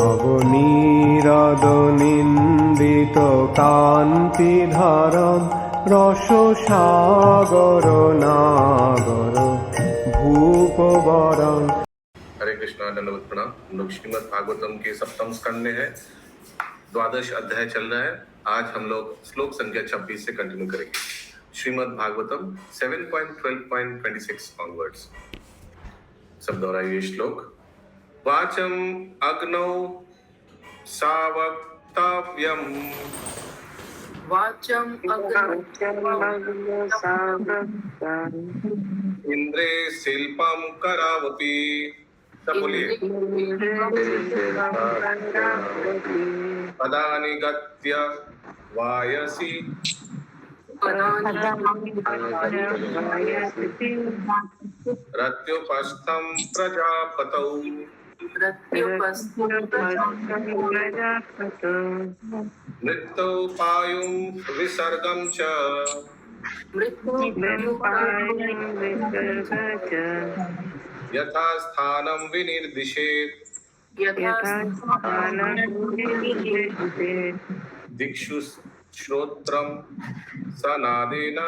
নবনীরদনিন্দিত কান্তিধারম রসসাগর নাগর ভূপবরং। हरे कृष्णा, दंडवत प्रणाम। हम लोग श्रीमद् भागवतम के सप्तम स्कंद में है, 12वां अध्याय चल रहा है। आज हम लोग श्लोक संख्या 26 से कंटिन्यू करेंगे। श्रीमद् भागवतम 7.12.26 ऑनवर्ड्स। सब दोहराइए श्लोक। वाचम अग्नौ सावक्तव्यम वाचम इंद्रे शिल्पम करावती। सब बोलिए। पदानि गत्य वायसी रत्योपस्थं प्रजापतौ मृत्यौ पायुं विसर्गं च यथा स्थानं विनिर्दिशेत् दिक्षु श्रोत्रं सनादेन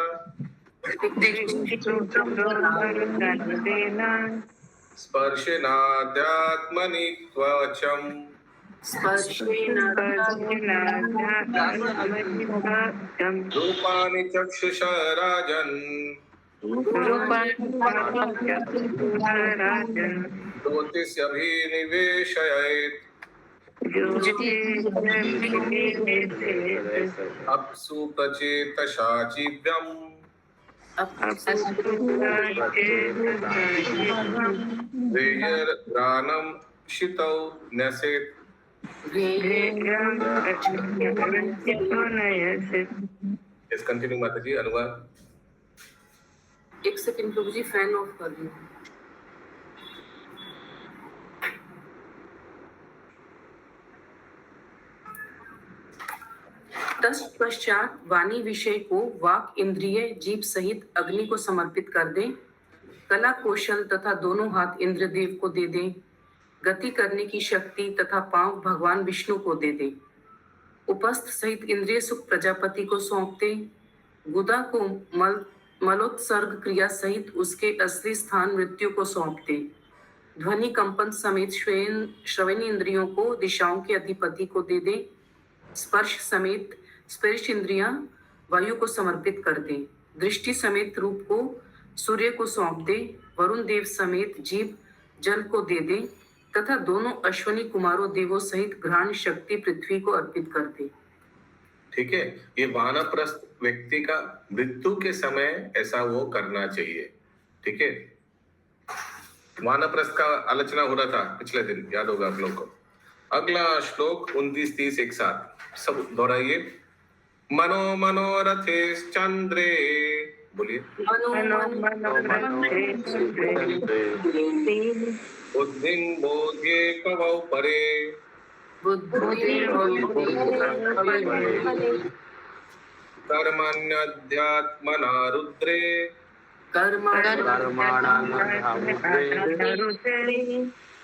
स्पर्शेनाद्यात्मनि त्वचं रूपाणि चक्षुषा राजन् ज्योतिषभिनिवेशयेत् अप्सु प्रचेतसा जीव्यम् ध्येयर्गानं शितौ न्यसेत्। Yes, continue माता जी। अनुवाद। एक सेकंड प्रभु जी, फैन ऑफ कर लो। तत्पश्चात वाणी विषय को वाक इंद्रिय जीभ सहित अग्नि को समर्पित कर दें। कला कौशल तथा दोनों हाथ इंद्रदेव को दे दें। गति करने की शक्ति तथा पांव भगवान विष्णु को दे दें। उपस्थ सहित इंद्रिय सुख प्रजापति को सौंप दें। गुदा को मलोत्सर्ग क्रिया सहित उसके असली स्थान मृत्यु को सौंप दें। ध्वनि कंपन समेत श्रवण इंद्रियों को दिशाओं के अधिपति को दे दें। स्पर्श समेत स्पर्श इंद्रियां वायु को समर्पित कर दें। दृष्टि समेत रूप को सूर्य को सौंप दें। वरुण देव समेत जीभ जल को दे दें तथा दोनों अश्वनी कुमारों देवों सहित घ्राण शक्ति पृथ्वी को अर्पित कर दें। ठीक है, ये वानप्रस्थ व्यक्ति का मृत्यु के समय ऐसा वो करना चाहिए। ठीक है, वानप्रस्थ का आलोचना हो रहा था पिछले दिन, याद होगा आप लोग को। अगला श्लोक 29-30 एक साथ सब दोहराइए। मनो मनोरथे चंद्रे, बोलिए। बुद्धिं बोध्ये कवौ परे कर्मण्यध्यात्मना रुद्रे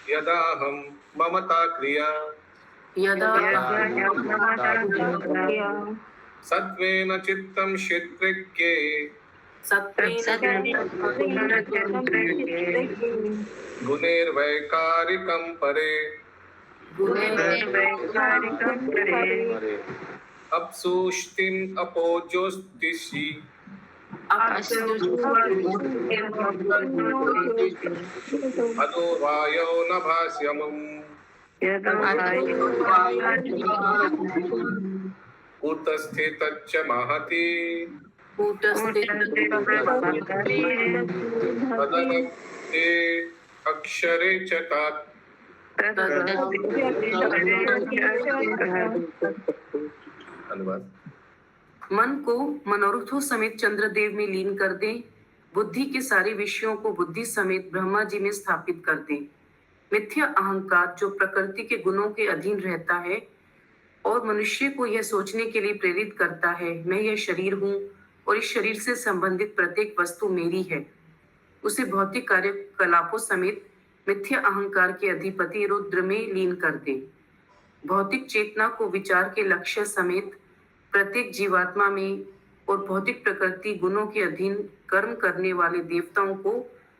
यदाहं ममता क्रिया सत्त्वेन चित्तं क्षेत्रज्ञे गुणैर्वैकारिकं परे अप्सुष्टिम् अपोजोस्तिषि अदो वायो न भास्यमम् कूटस्थे तच्च महति तदनते अक्षरे च तत्। अनुवाद। मन को मनोरथों समेत चंद्रदेव में लीन कर दें। बुद्धि के सारे विषयों को बुद्धि समेत ब्रह्मा जी में स्थापित कर दें। मिथ्या अहंकार जो प्रकृति के गुणों के अधीन रहता है और मनुष्य को यह सोचने के लिए प्रेरित करता है मैं यह शरीर हूँ और इस शरीर से संबंधित प्रत्येक वस्तु मेरी है, उसे भौतिक कार्यकलापों समेत मिथ्या अहंकार के अधिपति रुद्र में लीन कर दे। भौतिक चेतना को विचार के लक्ष्य समेत प्रत्येक जीवात्मा में और भौतिक प्रकृति गुणों के अधीन कर्म करने वाले देवताओं को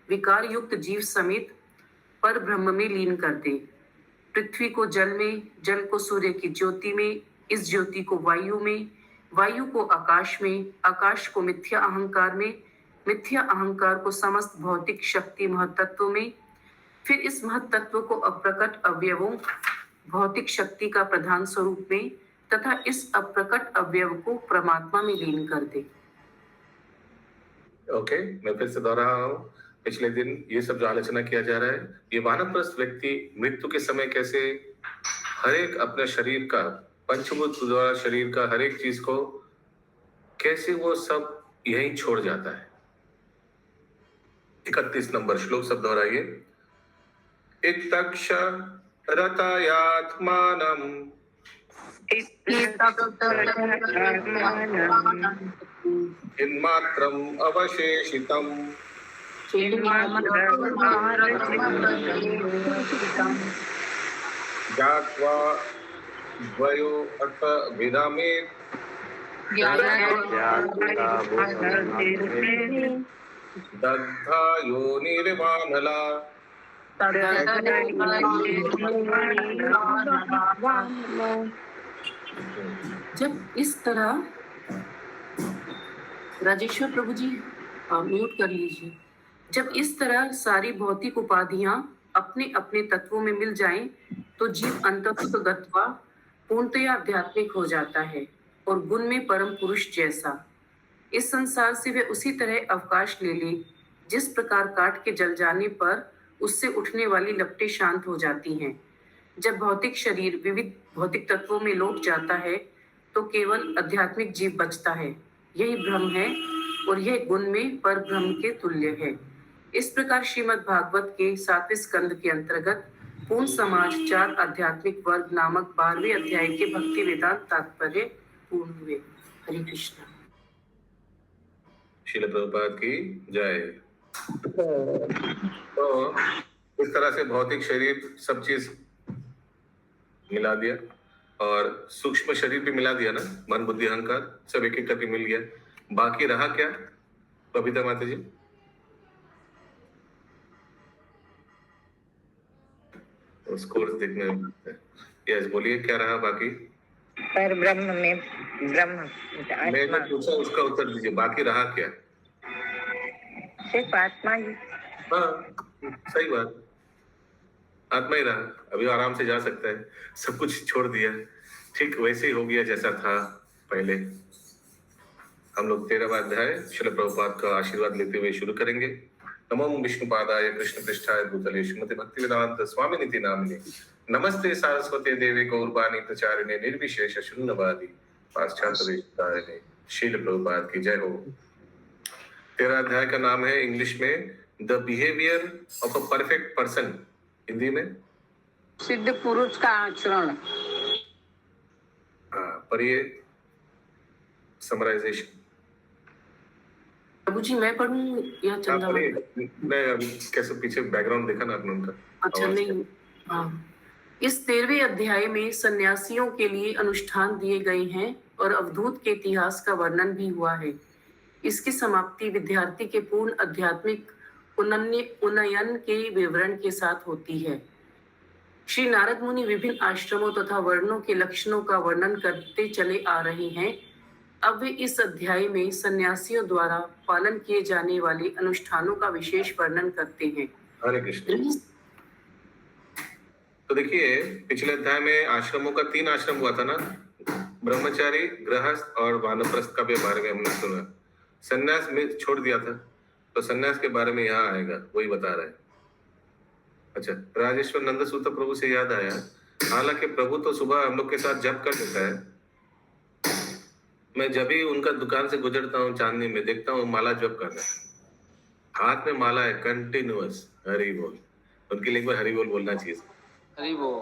विकार युक्त जीव समेत पर ब्रह्म में लीन कर दे। पृथ्वी को जल में, जल को सूर्य की ज्योति में, इस ज्योति को वायु में, वायु को आकाश में, आकाश को मिथ्या अहंकार में, मिथ्या अहंकार को समस्त भौतिक शक्ति महत्त्व में, फिर इस महत्त्व को अप्रकट अवयवों भौतिक शक्ति का प्रधान स्वरूप में तथा इस अप्रकट अवयव को परमात्मा में लीन कर दे। ओके, मैं फिर से दोहरा रहा हूँ। पिछले दिन ये सब जो आलोचना किया जा रहा है, ये वानप्रस्थ व्यक्ति मृत्यु के समय कैसे हर एक अपने शरीर का, पंचभूत द्वारा शरीर का हर एक चीज को कैसे वो सब यहीं छोड़ जाता है। 31 नंबर श्लोक सब दोहराइए। इत्तक्ष रतायात्मानम् इन्मात्रम् अवशेषितम् ज्ञात्वा द्वयो अर्थ विरामेत् दग्धा योनिर्वाणला। जब इस तरह, राजेश्वर प्रभु जी म्यूट कर लीजिए। जब इस तरह सारी भौतिक उपाधियां अपने अपने तत्वों में मिल जाएं, तो जीव अंततः पूर्णतया आध्यात्मिक हो जाता है और गुण में परम पुरुष जैसा। इस संसार से वह उसी तरह अवकाश ले ले जिस प्रकार काट के जल जाने पर उससे उठने वाली लपटें शांत हो जाती हैं। जब भौतिक शरीर विविध भौतिक तत्वों में लौट जाता है तो केवल आध्यात्मिक जीव बचता है। यही ब्रह्म है और यह गुण में पर ब्रह्म के तुल्य है। इस प्रकार श्रीमद् भागवत के 7वें स्कंद के अंतर्गत पूर्ण समाज 4 आध्यात्मिक वर्ग नामक 12वें अध्याय के भक्ति वेदांत तात्पर्य पूर्ण हुए। हरे कृष्ण। श्रील प्रभुपाद की जय। तो इस तरह से भौतिक शरीर सब चीज मिला दिया और सूक्ष्म शरीर भी मिला दिया ना, मन बुद्धि अहंकार सब एक एक करके मिल गया। बाकी रहा क्या बबीता माता जी? उस कोर्स देखने यस बोलिए, क्या रहा बाकी? पर ब्रह्म में ब्रह्म मैंने पूछा, उसका उत्तर दीजिए। बाकी रहा क्या? सिर्फ आत्मा ही। हाँ सही बात, आत्मा ही रहा। अभी आराम से जा सकता है, सब कुछ छोड़ दिया, ठीक वैसे ही हो गया जैसा था पहले। हम लोग 13वां अध्याय श्रील प्रभुपाद का आशीर्वाद लेते हुए शुरू करेंगे। नमो विष्णुपादाय कृष्ण पृष्ठाय भूतले श्रीमति भक्ति वेदांत स्वामिनिति नामिने नमस्ते सारस्वती देवी गौरवाणी प्रचारिणे निर्विशेष शून्यवादी पाश्चात्य वेदांतारिणे। श्रील प्रभुपाद की जय हो। 13 अध्याय का नाम है इंग्लिश में the behaviour of a perfect person, Hindi में सिद्ध पुरुष का आचरण। हाँ, पर ये समराइजेशन प्रभु जी मैं पढ़ूं या चंदा? मैं कैसे पीछे बैकग्राउंड देखा ना आपने उनका। अच्छा नहीं, हाँ। इस 13वें अध्याय में सन्यासियों के लिए अनुष्ठान दिए गए हैं और अवधूत के इतिहास का वर्णन भी हुआ है। इसकी समाप्ति विद्यार्थी के पूर्ण आध्यात्मिक उन्नयन के विवरण के साथ होती है। श्री नारद मुनि विभिन्न आश्रमों तथा वर्णों के लक्षणों का वर्णन करते चले आ रहे हैं। अब वे इस अध्याय में सन्यासियों द्वारा पालन किए जाने वाले अनुष्ठानों का विशेष वर्णन करते हैं। हरे कृष्ण। तो देखिए, पिछले अध्याय में आश्रमों का 3 आश्रम हुआ था ना, ब्रह्मचारी, गृहस्थ और वानप्रस्थ का भी बारे में हमने सुना। सन्यास में छोड़ दिया था, तो सन्यास के बारे में यहाँ आएगा, वही बता रहा है। अच्छा, राजेश्वर नंदसूत प्रभु से याद आया, हालांकि प्रभु तो सुबह हम लोग के साथ जप कर देता है। मैं जब भी उनका दुकान से गुजरता हूँ चांदनी में, देखता हूँ माला जप कर रहा है, हाथ में माला है कंटिन्यूअस। हरि बोल, उनके लिए एक बार हरि बोल बोलना चाहिए। हरि बोल।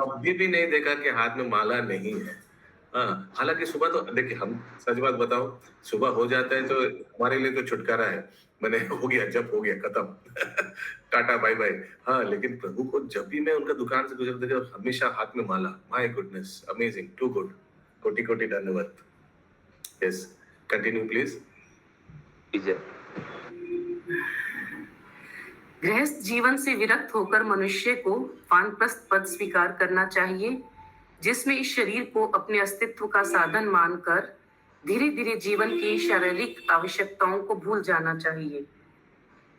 कभी भी नहीं देखा कि हाथ में माला नहीं है, हाँ, हालांकि सुबह तो देखिए, हम सच बात बताओ, सुबह हो जाता है तो हमारे लिए तो छुटकारा है। मैंने हो गया, जब हो गया खत्म टाटा बाय बाय। हाँ, लेकिन प्रभु को जब भी मैं उनका दुकान से गुजरते थे, हमेशा हाथ में माला। My goodness, amazing, too good. कोटि कोटि धन्यवाद। Yes, continue please. विजय। गृहस्थ जीवन से विरक्त होकर मनुष्य को वानप्रस्थ पद स्वीकार करना चाहिए, जिसमें इस शरीर को अपने अस्तित्व का साधन मानकर धीरे धीरे जीवन की शारीरिक आवश्यकताओं को भूल जाना चाहिए।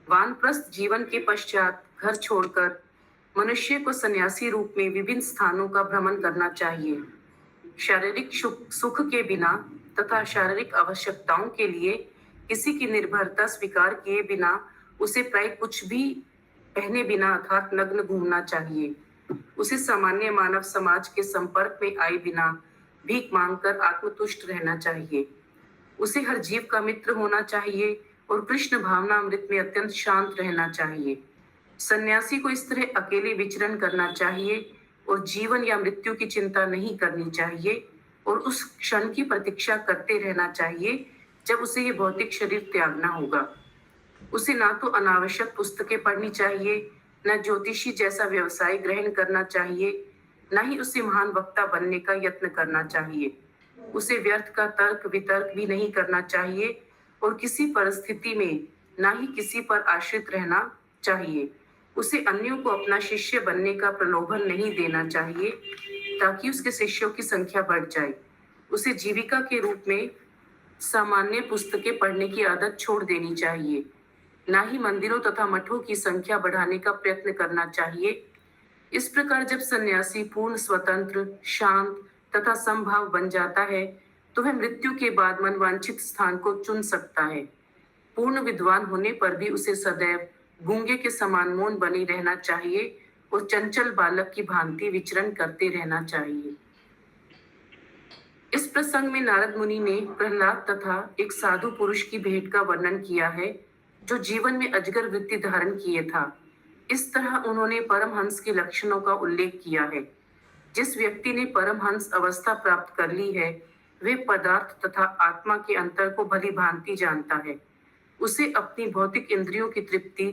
वानप्रस्थ जीवन के पश्चात घर छोड़कर मनुष्य को सन्यासी रूप में विभिन्न स्थानों का भ्रमण करना चाहिए। शारीरिक सुख के बिना तथा शारीरिक आवश्यकताओं के लिए किसी की निर्भरता स्वीकार किए बिना उसे प्राय कुछ भी पहने बिना अर्थात नग्न घूमना चाहिए। उसे सामान्य मानव समाज के संपर्क में आए बिना भीख मांगकर आत्मतुष्ट रहना चाहिए। उसे हर जीव का मित्र होना चाहिए और कृष्ण भावना अमृत में अत्यंत शांत रहना चाहिए। सन्यासी को इस तरह अकेले विचरण करना चाहिए और जीवन या मृत्यु की चिंता नहीं करनी चाहिए और उस क्षण की प्रतीक्षा करते रहना चाहिए जब उसे ये भौतिक शरीर त्यागना होगा। उसे ना तो अनावश्यक पुस्तकें पढ़नी चाहिए, न ज्योतिषी जैसा व्यवसाय ग्रहण करना चाहिए, न ही उसे महान वक्ता बनने का यत्न करना चाहिए। उसे व्यर्थ का तर्क वितर्क भी नहीं करना चाहिए और किसी परिस्थिति में ना ही किसी पर आश्रित रहना चाहिए। उसे अन्यों को अपना शिष्य बनने का प्रलोभन नहीं देना चाहिए ताकि उसके शिष्यों की संख्या बढ़ जाए। उसे जीविका के रूप में सामान्य पुस्तकें पढ़ने की आदत छोड़ देनी चाहिए, ना ही मंदिरों तथा मठों की संख्या बढ़ाने का प्रयत्न करना चाहिए। इस प्रकार जब सन्यासी पूर्ण स्वतंत्र, शांत तथा समभाव बन जाता है तो वह मृत्यु के बाद मनवांछित स्थान को चुन सकता है। पूर्ण विद्वान होने पर भी उसे सदैव गूंगे के समान मौन बने रहना चाहिए और चंचल बालक की भांति विचरण करते रहना चाहिए। इस प्रसंग में नारद मुनि ने प्रहलाद तथा एक साधु पुरुष की भेंट का वर्णन किया है जो जीवन में अजगर वृत्ति धारण किए था। इस तरह उन्होंने परमहंस के लक्षणों का उल्लेख किया है। जिस व्यक्ति ने परमहंस अवस्था प्राप्त कर ली है वे पदार्थ तथा आत्मा के अंतर को भली भांति जानता है। उसे अपनी भौतिक इंद्रियों की तृप्ति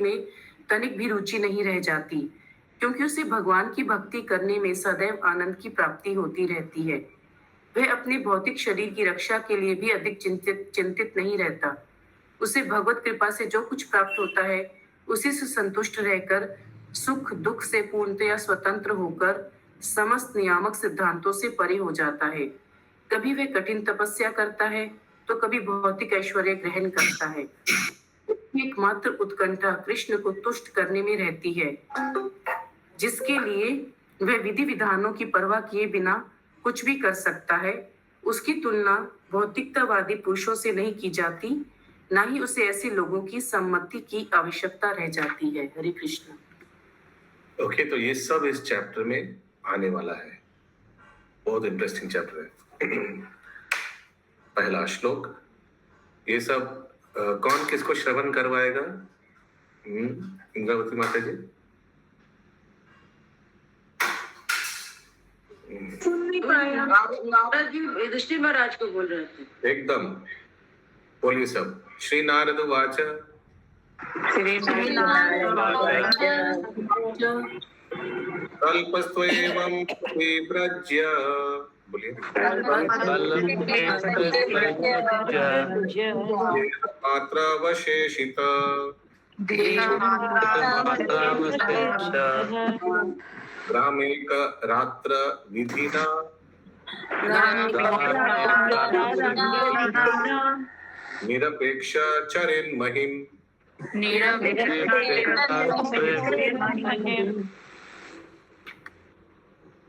में तनिक भी रुचि नहीं रह जाती, क्योंकि उसे भगवान की भक्ति करने में सदैव आनंद की प्राप्ति होती रहती है। वह अपने भौतिक शरीर की रक्षा के लिए भी अधिक चिंतित नहीं रहता। उसे भगवत कृपा से जो कुछ प्राप्त होता है उसी से संतुष्ट रहकर सुख दुख से पूर्णतया स्वतंत्र होकर समस्त नियामक सिद्धांतों से परे हो जाता है। कभी वह कठिन तपस्या करता है तो कभी भौतिक ऐश्वर्य ग्रहण करता है। एकमात्र उत्कंठा कृष्ण को तुष्ट करने में रहती है, जिसके लिए वह विधि विधानों की परवाह किए बिना कुछ भी कर सकता है। उसकी तुलना भौतिकतावादी पुरुषों से नहीं की जाती, ना ही उसे ऐसे लोगों की सम्मति की आवश्यकता रह जाती है। हरे कृष्ण। ओके, तो ये सब इस चैप्टर में आने वाला है। बहुत इंटरेस्टिंग चैप्टर है। पहला श्लोक, ये सब कौन किसको श्रवण करवाएगा? इंद्रावती माता जी। सुन नहीं पाया। नारद जी युधिष्ठिर महाराज को बोल रहे थे। एकदम बोलिए सब। श्री नारद वाच कल्पस्त्वेवं विव्रज्य, बोलिए, पात्रावशेषित ग्रामेक रात्र विधिना निरपेक्ष चरेन् महिम्।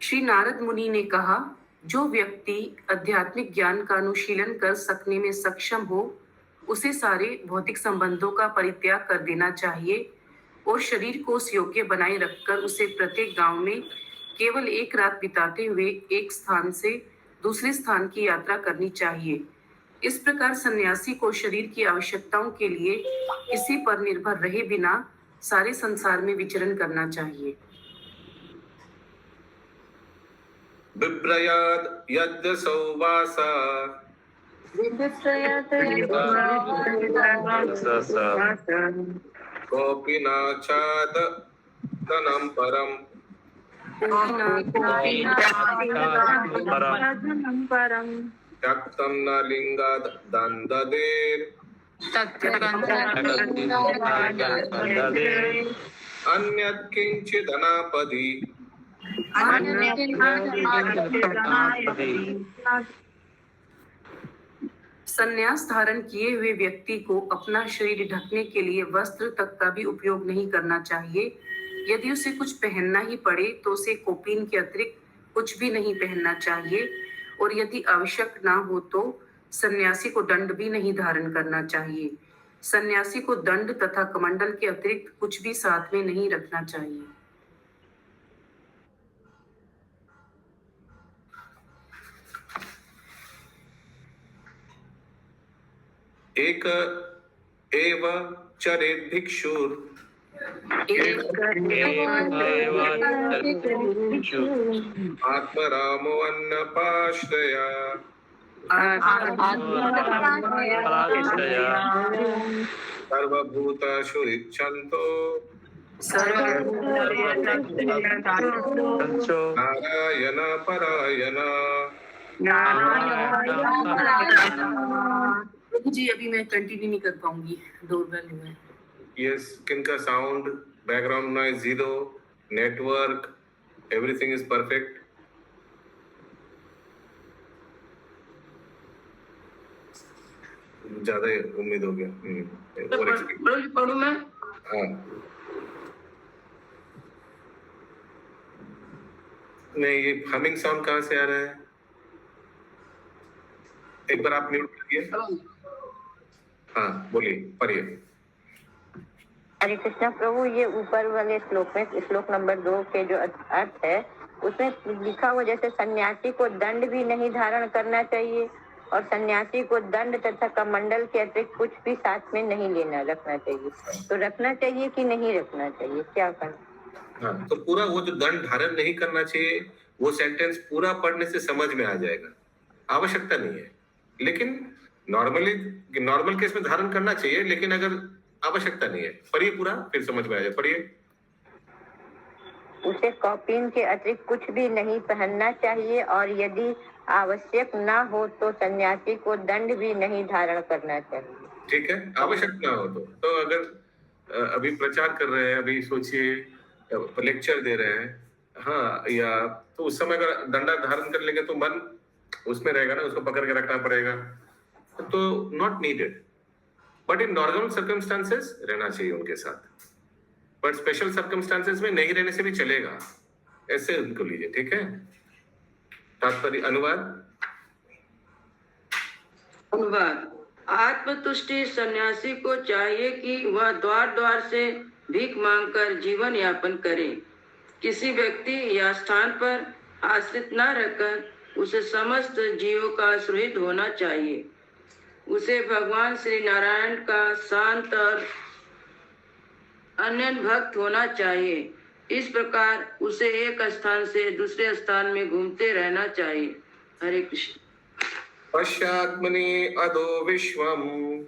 श्री नारद मुनि ने कहा, जो व्यक्ति आध्यात्मिक ज्ञान का अनुशीलन कर सकने में सक्षम हो उसे सारे भौतिक संबंधों का परित्याग कर देना चाहिए और शरीर को उस योग्य बनाए रखकर उसे प्रत्येक गांव में केवल एक रात बिताते हुए एक स्थान से दूसरे स्थान की यात्रा करनी चाहिए। इस प्रकार सन्यासी को शरीर की आवश्यकताओं के लिए किसी पर निर्भर रहे बिना सारे संसार में विचरण करना चाहिए। बिभ्रयाद यद्य सौवासा कोऽपि नाचाद तनं परम त्यक्तं न लिंगाद दंददेर अन्यत् किंचिदनापदि संन्यास धारण किए हुए व्यक्ति को अपना शरीर ढकने के लिए वस्त्र तक का भी उपयोग नहीं करना चाहिए। यदि उसे कुछ पहनना ही पड़े तो उसे कोपीन के अतिरिक्त कुछ भी नहीं पहनना चाहिए, और यदि आवश्यक ना हो तो सन्यासी को दंड भी नहीं धारण करना चाहिए। सन्यासी को दंड तथा कमंडल के अतिरिक्त कुछ भी साथ में नहीं रखना चाहिए। एक एव चरेत् भिक्षुर आत्मरामो अन्नपाश्रया सर्वभूतेषु इच्छन्तो नारायण परायण। प्रभु जी अभी मैं कंटिन्यू नहीं कर पाऊंगी, डोरबेल है। यस, किनका sound background noise zero, network everything is perfect. ज्यादा उम्मीद हो गया। पढ़ू मैं? हाँ, नहीं, ये हमिंग साउंड कहाँ से आ रहा है? एक बार आप म्यूट करिए। हाँ, बोलिए, पढ़िए। हरे कृष्णा प्रभु, ये ऊपर वाले श्लोक में श्लोक नंबर 2 के जो अर्थ है उसमें लिखा हुआ जैसे सन्यासी को दंड भी नहीं धारण करना चाहिए और सन्यासी को दंड तथा कमंडल के अतिरिक्त कुछ भी साथ में नहीं लेना रखना चाहिए, तो रखना चाहिए कि नहीं रखना चाहिए, क्या करना? हाँ, तो पूरा वो जो दंड धारण नहीं करना चाहिए वो सेंटेंस पूरा पढ़ने से समझ में आ जाएगा, आवश्यकता नहीं है। लेकिन नॉर्मल केस में धारण करना चाहिए, लेकिन अगर आवश्यकता नहीं है, पढ़िए पूरा, फिर समझ में आ जाए। पढ़िए। उसे कॉपीन के अतिरिक्त कुछ भी नहीं पहनना चाहिए और यदि आवश्यक ना हो तो सन्यासी को दंड भी नहीं धारण करना चाहिए। ठीक है, आवश्यक ना हो तो अगर अभी प्रचार कर रहे हैं, अभी सोचिए लेक्चर दे रहे हैं, हाँ, या तो उस समय अगर दंडा धारण कर लेंगे तो मन उसमें रहेगा ना, उसको पकड़ के रखना पड़ेगा, तो not needed. But in normal circumstances रहना चाहिए उनके साथ, बट स्पेशल सर्कमस्टांसेस में नहीं रहने से भी चलेगा, ऐसे उनको लीजिए। ठीक है, तात्पर्य अनुवाद। आत्मतुष्टि सन्यासी को चाहिए कि वह द्वार द्वार से भीख मांगकर जीवन यापन करे। किसी व्यक्ति या स्थान पर आश्रित न रहकर उसे समस्त जीवों का सुहृद होना चाहिए। उसे भगवान श्री नारायण का शांत और अनन्य भक्त होना चाहिए। इस प्रकार उसे एक स्थान से दूसरे स्थान में घूमते रहना चाहिए। हरे कृष्ण। पश्चात्मनि अधो विश्वम्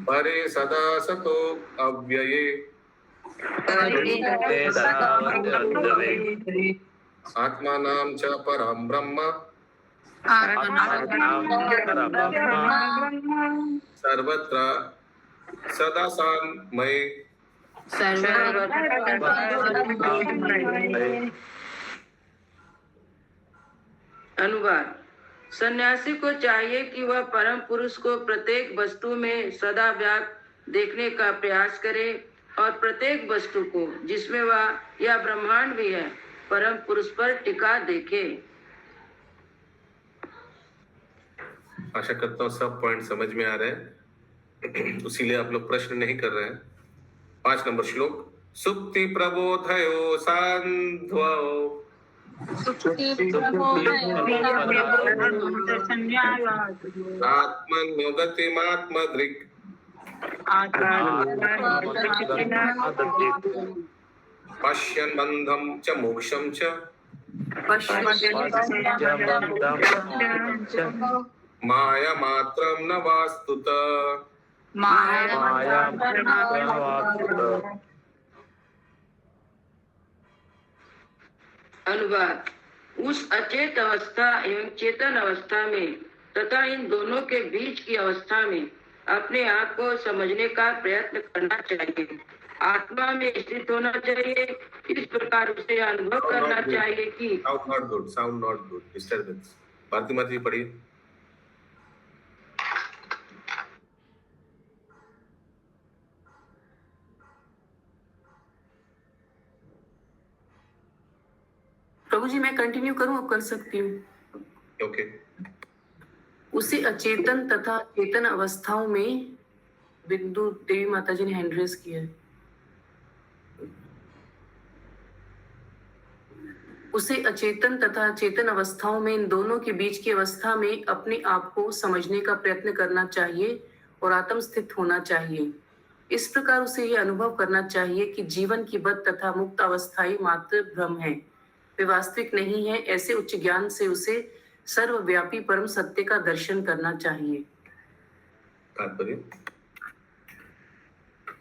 परे सदा सतो अव्यये आत्मानां च परं ब्रह्म सर्वत्र सदा सान्मये। अनुवाद। सन्यासी को चाहिए कि वह परम पुरुष को प्रत्येक वस्तु में सदा व्याप्त देखने का प्रयास करे और प्रत्येक वस्तु को, जिसमें वह या ब्रह्मांड भी है, परम पुरुष पर टिका देखे। आशा करता हूँ सब पॉइंट समझ में आ रहे हैं, इसीलिए आप लोग प्रश्न नहीं कर रहे हैं। 5 नंबर श्लोक। सुप्ति प्रबोधयो सांध्वो आत्मन्युगतिमात्मदृक् पश्यन् बन्धं च मोक्षं च मायामात्रं न वास्तुत। अनुवाद। उस अचेत अवस्था एवं चेतन अवस्था में तथा इन दोनों के बीच की अवस्था में अपने आप को समझने का प्रयत्न करना चाहिए। आत्मा में स्थित होना चाहिए। इस प्रकार उसे अनुभव करना चाहिए कि sound not good disturbance. Bharati माता जी पढ़िए। प्रभु जी मैं कंटिन्यू करूं? अब कर सकती हूँ। ओके। उसे अचेतन तथा चेतन अवस्थाओं में, बिंदु देवी माता जी ने हैंड रेज किया है। उसे अचेतन तथा चेतन अवस्थाओं में, इन दोनों के बीच की अवस्था में अपने आप को समझने का प्रयत्न करना चाहिए और आत्मस्थित होना चाहिए। इस प्रकार उसे यह अनुभव करना चाहिए कि जीवन की बद्ध तथा मुक्त अवस्थाएं मात्र भ्रम है, वे वास्तविक नहीं है। ऐसे उच्च ज्ञान से उसे सर्वव्यापी परम सत्य का दर्शन करना चाहिए। तात्पर्य।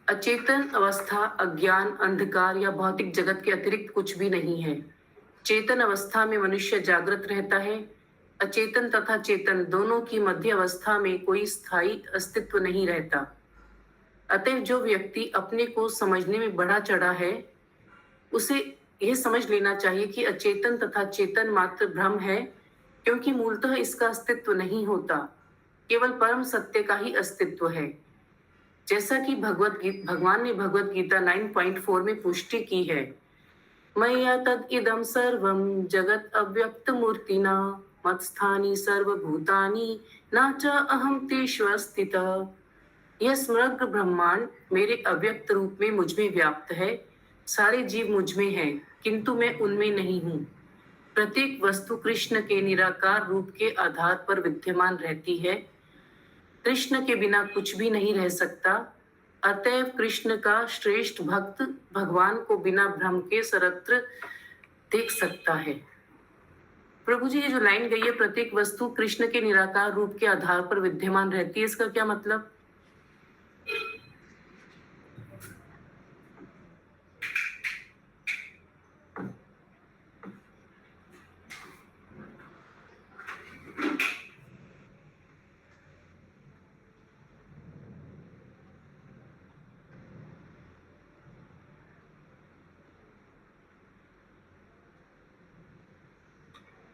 अचेतन अवस्था अज्ञान, अंधकार या भौतिक जगत के अतिरिक्त कुछ भी नहीं है। चेतन अवस्था में मनुष्य जागृत रहता है। अचेतन तथा चेतन दोनों की मध्य अवस्था में कोई स्थायी अस्तित्व नहीं रहता। अतएव जो व्यक्ति अपने को समझने में बढ़ा चढ़ा है, उसे यह समझ लेना चाहिए कि अचेतन तथा चेतन मात्र भ्रम है, क्योंकि मूलतः इसका अस्तित्व नहीं होता, केवल परम सत्य का ही अस्तित्व है। जैसा कि भगवान ने भगवत गीता 9.4 में पुष्टि की है, मय्या तद इदम सर्वम जगत अव्यक्त मूर्तिना मत्स्थानि सर्वभूतानि न च अहम तेषु स्थितः। यह समग्र ब्रह्मांड मेरे अव्यक्त रूप में मुझ में व्याप्त है। सारे जीव मुझ में हैं, किंतु मैं उनमें नहीं हूँ। प्रत्येक वस्तु कृष्ण के निराकार रूप के आधार पर विद्यमान रहती है। कृष्ण के बिना कुछ भी नहीं रह सकता। अतएव कृष्ण का श्रेष्ठ भक्त भगवान को बिना भ्रम के सर्वत्र देख सकता है। प्रभु जी, ये जो लाइन गई है, प्रत्येक वस्तु कृष्ण के निराकार रूप के आधार पर विद्यमान रहती है, इसका क्या मतलब?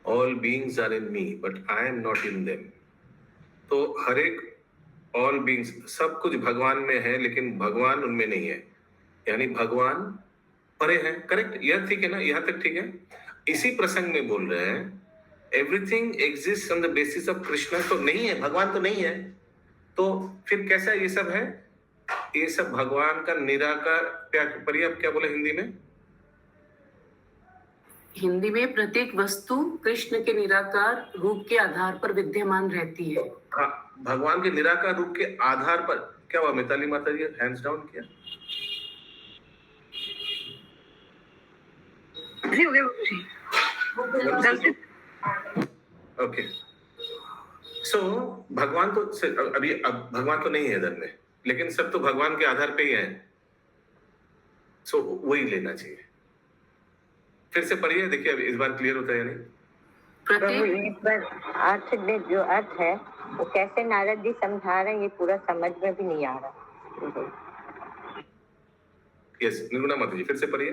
All beings are in me, but I am not in them. तो हर एक all beings, सब कुछ भगवान में है, लेकिन भगवान उनमें नहीं है। यानी भगवान परे है। करेक्ट? यह ठीक है ना? यहाँ तक ठीक है। इसी प्रसंग में बोल रहे हैं, everything exist on the basis of Krishna. तो नहीं है, भगवान तो नहीं है, तो फिर कैसा ये सब है? ये सब भगवान का निराकार। पढ़िए, आप क्या बोले हिंदी में? हिंदी में प्रत्येक वस्तु कृष्ण के निराकार रूप के आधार पर विद्यमान रहती है। हाँ, भगवान के निराकार रूप के आधार पर। क्या हुआ मिताली माता जी? हैंड्स डाउन किया। ओके। सो भगवान तो अभी अब भगवान तो नहीं है इधर में, लेकिन सब तो भगवान के आधार पे ही है। सो वही लेना चाहिए। फिर से पढ़िए, देखिए अभी इस बार क्लियर होता है या नहीं। इस बार अर्थ में जो अर्थ है वो कैसे नारद जी समझा रहे हैं, ये पूरा समझ में भी नहीं आ रहा। यस, निर्गुणा माता जी फिर से पढ़िए।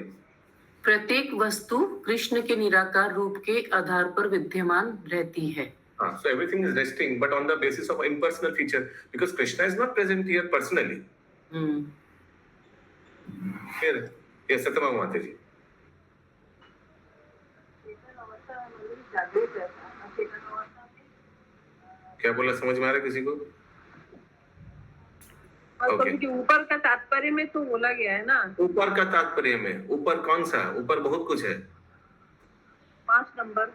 प्रत्येक वस्तु कृष्ण के निराकार रूप के आधार पर विद्यमान रहती है। हाँ, so everything is resting, but on the basis of impersonal feature, because Krishna is not present here personally. फिर ये सत्यभामा माता जी। क्या बोला, समझ में आ रहा है किसी को? Okay. ऊपर का तात्पर्य में तो बोला गया है ना। ऊपर का तात्पर्य में, ऊपर कौन सा? ऊपर बहुत कुछ है। 5 नंबर।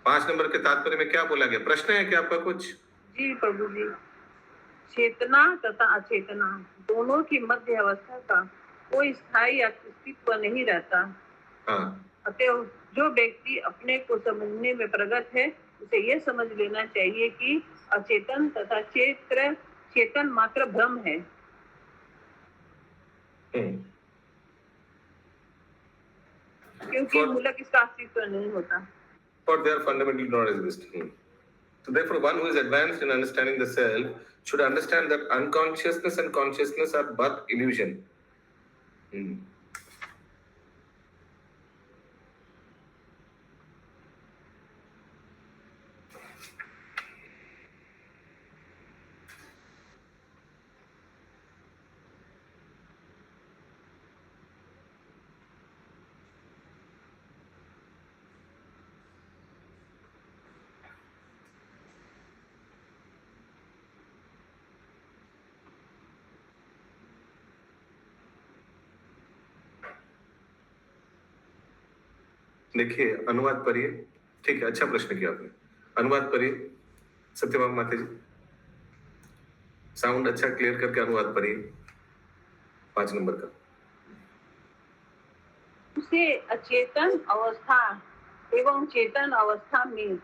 5 नंबर के तात्पर्य में क्या बोला गया? प्रश्न है क्या आपका कुछ? जी प्रभु जी, चेतना तथा अचेतना दोनों की मध्य अवस्था का कोई स्थायी अस्तित्व नहीं रहता। हाँ, अतएव जो व्यक्ति अपने को समझने में प्रगत है उसे यह समझ लेना चाहिए कि अचेतन तथा चेतन मात्र भ्रम है। क्योंकि मूलक इसका अस्तित्व नहीं होता। For they are fundamentally not existing. So therefore, one who is advanced in understanding the self should understand that unconsciousness and consciousness are but illusion. देखिए, अनुवाद पढ़िए। ठीक है, अच्छा प्रश्न किया आपने। अनुवाद पढ़िए सत्यभामा माता जी, साउंड अच्छा क्लियर करके अनुवाद पढ़िए 5 नंबर का। उसे अचेतन अवस्था एवं चेतन अवस्था में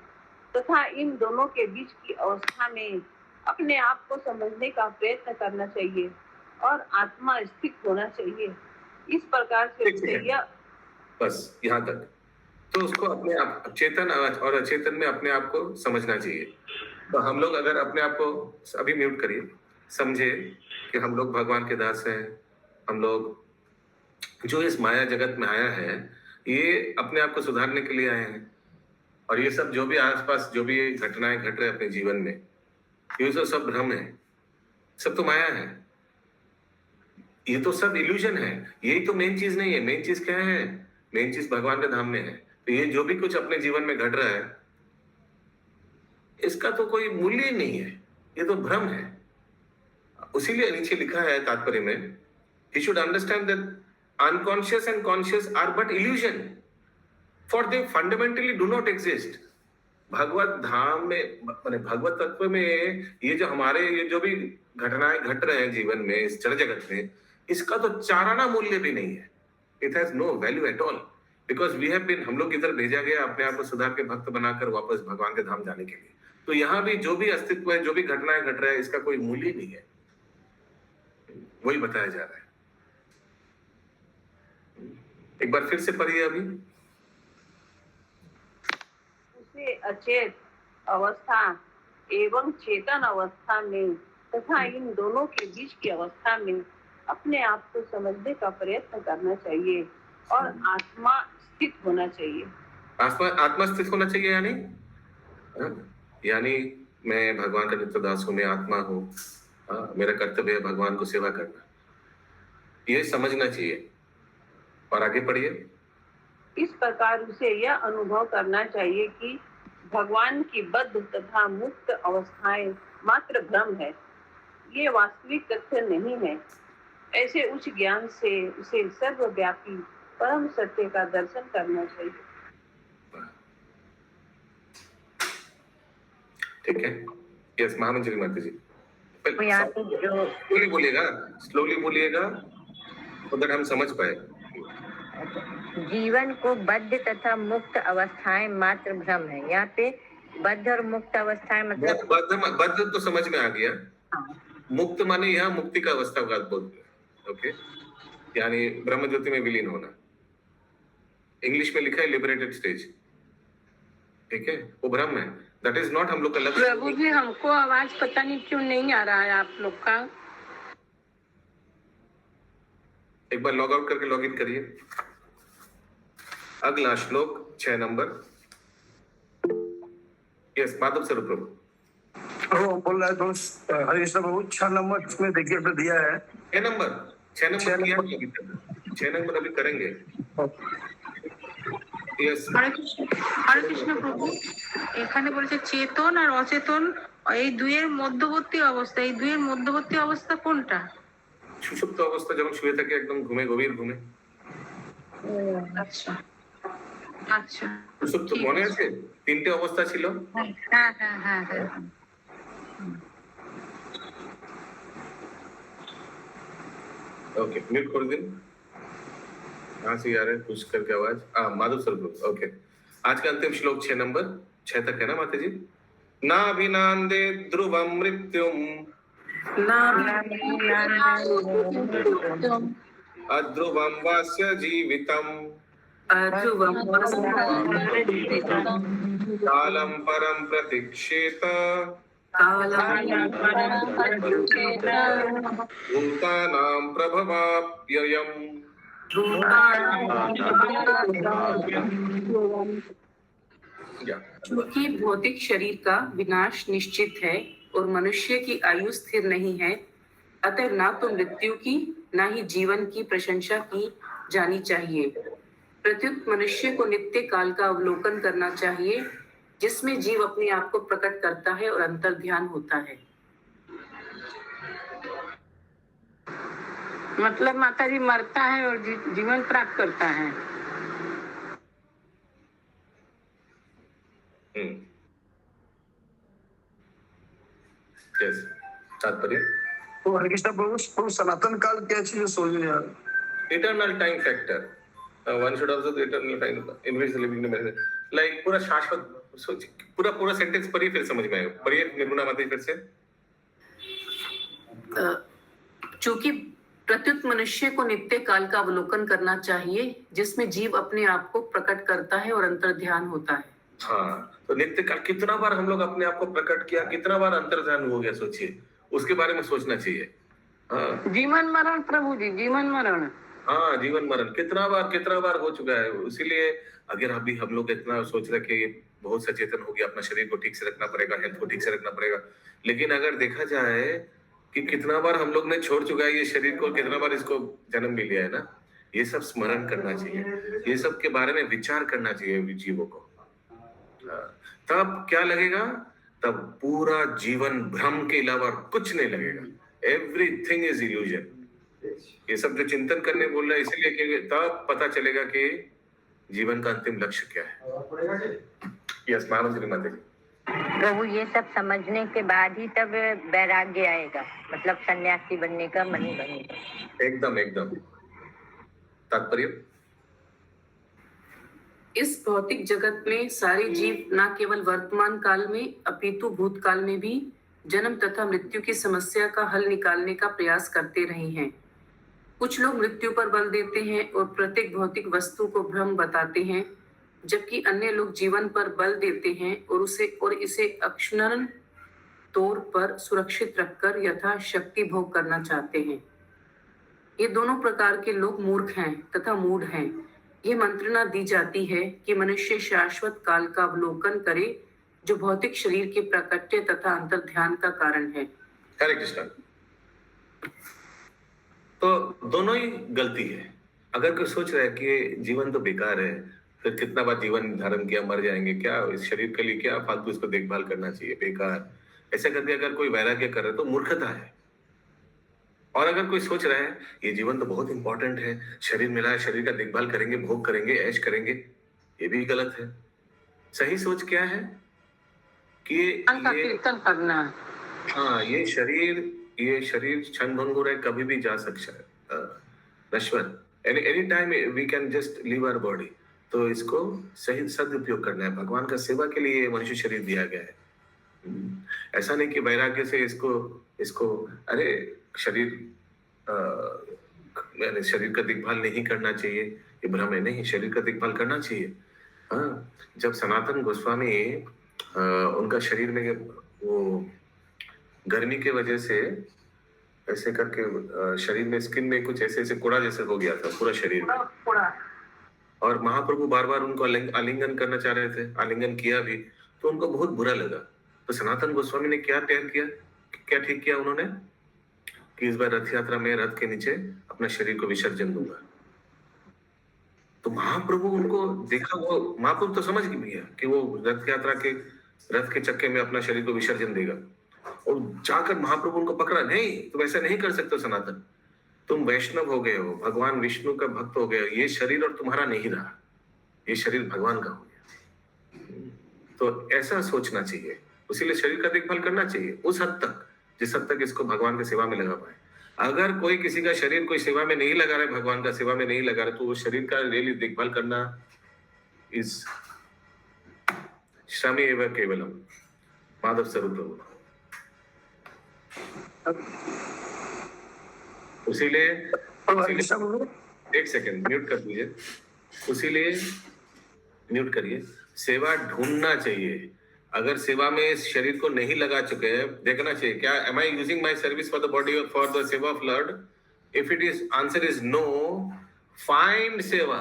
तथा इन दोनों के बीच की अवस्था में अपने आप को समझने का प्रयत्न करना चाहिए और आत्मा स्थित होना चाहिए। इस प्रकार से उसे यह बस यहाँ तक। तो उसको अपने आप चेतन और अचेतन में अपने आप को समझना चाहिए। तो हम लोग अगर अपने आप को अभी म्यूट करिए, समझे कि हम लोग भगवान के दास हैं। हम लोग जो इस माया जगत में आया है ये अपने आप को सुधारने के लिए आए हैं। और ये सब जो भी आसपास जो भी घटनाएं घट रहे अपने जीवन में, ये तो सब भ्रम है, सब तो माया है, ये तो सब इल्यूजन है। यही तो मेन चीज नहीं है। मेन चीज क्या है? मेन चीज भगवान के धाम में है। तो ये जो भी कुछ अपने जीवन में घट रहा है इसका तो कोई मूल्य ही नहीं है, ये तो भ्रम है। उसीलिए नीचे लिखा है तात्पर्य में, he should understand that unconscious and conscious are but illusion, for they fundamentally do not exist. भगवत धाम में माने भगवत तत्व में ये जो हमारे ये जो भी घटनाएं घट रहे हैं जीवन में, इस जड़ जगत में, इसका तो चाराना मूल्य भी नहीं है। It has no value at all, because we have been, हम लोग इधर भेजा गया अपने आप को सुधार के भक्त बनाकर वापस भगवान के धाम जाने के लिए। तो यहाँ भी जो भी अस्तित्व है, जो भी घटनाएं घट रहा है, इसका कोई मूल्य नहीं है, वही बताया जा रहा है। एक बार फिर से पढ़िए अभी। उसे अचेत अवस्था एवं चेतन अवस्था में तथा इन दोनों के बीच की अवस्था में अपने आप को समझने का प्रयत्न करना चाहिए और आत्मा स्थित होना चाहिए। आत्मा स्थित होना चाहिए यानी मैं भगवान का नित्य दास हूँ, मैं आत्मा हूँ, मेरा कर्तव्य है भगवान को सेवा करना, ये समझना चाहिए। और आगे पढ़िए। इस प्रकार उसे यह अनुभव करना चाहिए कि भगवान की बद्ध तथा मुक्त अवस्थाएं मात्र भ्रम है, ये वास्तविक तथ्य नहीं है। ऐसे उच्च ज्ञान से उसे सर्वव्यापी परम सत्य का दर्शन करना चाहिए। ठीक है, यस महामंत्री माता जी। जो स्लोली बोलिएगा तो दैट हम समझ पाए। जीवन को बद्ध तथा मुक्त अवस्थाएं मात्र भ्रम है। यहाँ पे बद्ध और मुक्त अवस्थाएं मतलब बद्ध तो समझ में आ गया। मुक्त माने यहाँ मुक्ति का अवस्था का बोलते हैं, ओके, यानी ब्रह्म ज्योति में विलीन होना। इंग्लिश में लिखा है लिबरेटेड स्टेज, ठीक है, वो भ्रम है, दैट इज नॉट हम लोग का लक्ष्य। प्रभु जी हमको आवाज पता नहीं क्यों नहीं आ रहा है आप लोग का। एक बार लॉग आउट करके लॉग इन करिए। अगला श्लोक 6 नंबर। यस माधव सर प्रभु। वो बोल रहा है दोस्त हरे कृष्ण प्रभु 6 नंबर इसमें देखिए पे दिया है। 6 नंबर 6 नंबर अभी करेंगे। यस हरे कृष्ण प्रभु এখানে বলেছে চেতন আর অচেতন এই দুইয়ের মধ্যবর্তী অবস্থা, এই দুইয়ের মধ্যবর্তী অবস্থা কোনটা? সুষুপ্ত অবস্থা যখন শুয়ে থাকে একদম ঘুমে, গভীর ঘুমে। আচ্ছা আচ্ছা, সুষুপ্ত মনে আছে 3টে অবস্থা ছিল। হ্যাঁ হ্যাঁ হ্যাঁ হ্যাঁ। ওকে মিউট করে দিন। कहाँ से आ रहे हैं कुछ करके आवाज? Madhav sir, okay. आज का अंतिम श्लोक 6 नंबर 6 तक है ना माता जी? नाभिनान्दे ध्रुवं मृत्युम् अध्रुवं वास्य जीवितम् कालं परं प्रतीक्षेत भूतानां प्रभवाप्ययम्। क्योंकि भौतिक शरीर का विनाश निश्चित है और मनुष्य की आयु स्थिर नहीं है, अतः ना तो मृत्यु की ना ही जीवन की प्रशंसा की जानी चाहिए। प्रत्युत मनुष्य को नित्य काल का अवलोकन करना चाहिए, जिसमें जीव अपने आप को प्रकट करता है और अंतर ध्यान होता है। मतलब माता जी मरता है और जीवन प्राप्त करता है। यस, तात्पर्य तो हरे कृष्ण प्रभु सनातन काल क्या चीज सोच रहे यार? Eternal time factor, one should observe eternal time in which living the like पूरा शाश्वत सोच, पूरा सेंटेंस पढ़िए फिर समझ में आएगा। पढ़िए निर्गुणा माता जी फिर से। चूंकि प्रत्युत मनुष्य को नित्य काल का अवलोकन करना चाहिए, जिसमें जीव अपने आप को प्रकट करता है और अंतर ध्यान होता है। हाँ, तो नित्य काल कितना बार हम लोग अपने आप को प्रकट किया, कितना बार अंतर ध्यान हो गया, सोचिए, उसके बारे में सोचना चाहिए। हाँ, जीवन मरण प्रभु जी, जीवन मरण। हाँ, जीवन मरण कितना बार हो चुका है। इसीलिए अगर अभी हम लोग इतना सोच रहे कि बहुत सचेतन हो गया, अपना शरीर को ठीक से रखना पड़ेगा, हेल्थ को ठीक से रखना पड़ेगा, लेकिन अगर देखा जाए कि कितना बार हम लोग ने छोड़ चुका है ये शरीर को, कितना बार इसको जन्म भी लिया है ना, ये सब स्मरण करना चाहिए, ये सब के बारे में विचार करना चाहिए जीवों को। तब क्या लगेगा? तब पूरा जीवन भ्रम के अलावा कुछ नहीं लगेगा। Everything is illusion. ये सब जो चिंतन करने बोल रहा है, इसीलिए कि तब पता चलेगा कि जीवन का अंतिम लक्ष्य क्या है। यस, मानव श्रीमती जी। प्रभु ये सब समझने के बाद ही तब वैराग्य आएगा, मतलब सन्यासी बनने का मन बनेगा। एकदम तात्पर्य इस भौतिक जगत में सारे जीव न केवल वर्तमान काल में अपितु भूतकाल में भी जन्म तथा मृत्यु की समस्या का हल निकालने का प्रयास करते रहे हैं। कुछ लोग मृत्यु पर बल देते हैं और प्रत्येक भौतिक वस्तु को भ्रम बताते हैं, जबकि अन्य लोग जीवन पर बल देते हैं और इसे अक्षुण्ण तौर पर सुरक्षित रखकर यथाशक्ति भोग करना चाहते हैं। ये दोनों प्रकार के लोग मूर्ख हैं तथा मूढ़ हैं। ये मंत्रणा दी जाती है कि मनुष्य शाश्वत काल का अवलोकन करे, जो भौतिक शरीर के प्राकट्य तथा अंतर ध्यान का कारण है। हरे कृष्ण। तो दोनों ही गलती है। अगर कोई सोच रहा है कि जीवन तो बेकार है, फिर कितना बार जीवन धारण किया, मर जाएंगे, क्या इस शरीर के लिए क्या फालतू इसको देखभाल करना चाहिए, बेकार, ऐसा करके अगर कोई वैराग्य कर रहा है तो मूर्खता है। और अगर कोई सोच रहा है ये जीवन तो बहुत इंपॉर्टेंट है, शरीर मिला है, शरीर का देखभाल करेंगे, भोग करेंगे, ऐश करेंगे, ये भी गलत है। सही सोच क्या है कि कीर्तन करना। हाँ, ये शरीर क्षण भंगुर है, कभी भी जा सकता है, नश्वर, any time we can just leave our body. तो इसको सही सदुपयोग करना है। भगवान का सेवा के लिए मनुष्य शरीर दिया गया है। ऐसा नहीं कि वैराग्य से इसको अरे शरीर का देखभाल नहीं करना चाहिए, ये भ्रम है। नहीं, शरीर का देखभाल करना चाहिए। हाँ, जब सनातन गोस्वामी उनका शरीर में वो गर्मी के वजह से ऐसे करके शरीर में स्किन में कुछ ऐसे कोड़ा जैसे हो गया था पूरा शरीर में, और महाप्रभु बार बार उनको आलिंगन करना चाह रहे थे, आलिंगन किया भी, तो उनको बहुत बुरा लगा। तो सनातन गोस्वामी ने क्या ठीक किया उन्होंने कि इस बार रथ यात्रा में रथ के नीचे अपना शरीर को विसर्जन दूंगा। तो महाप्रभु उनको देखा, वो महाप्रभु तो समझ गया कि वो रथ यात्रा के रथ के चक्के में अपना शरीर को विसर्जन देगा, और जाकर महाप्रभु उनको पकड़ा, नहीं तुम ऐसा नहीं कर सकते सनातन, तुम वैष्णव हो गए हो, भगवान विष्णु का भक्त हो गए हो, ये शरीर और तुम्हारा नहीं रहा, ये शरीर भगवान का हो गया। तो ऐसा सोचना चाहिए, इसीलिए शरीर का देखभाल करना चाहिए उस हद तक जिस हद तक इसको भगवान की सेवा में लगा पाए। अगर कोई किसी का शरीर कोई सेवा में नहीं लगा रहा है, भगवान का सेवा में नहीं लगा रहा, तो वो शरीर का रियली देखभाल करना इज श्रमी एवं केवलम। माधव स्वरूप प्रभु। उसीलिए हरे कृष्ण प्रभु। एक सेकंड म्यूट कर दीजिए। उसीलिए म्यूट करिए। सेवा ढूंढना चाहिए। अगर सेवा में इस शरीर को नहीं लगा चुके हैं, देखना चाहिए क्या am I using my service for the body और for the seva of lord. If it is answer is no, find seva.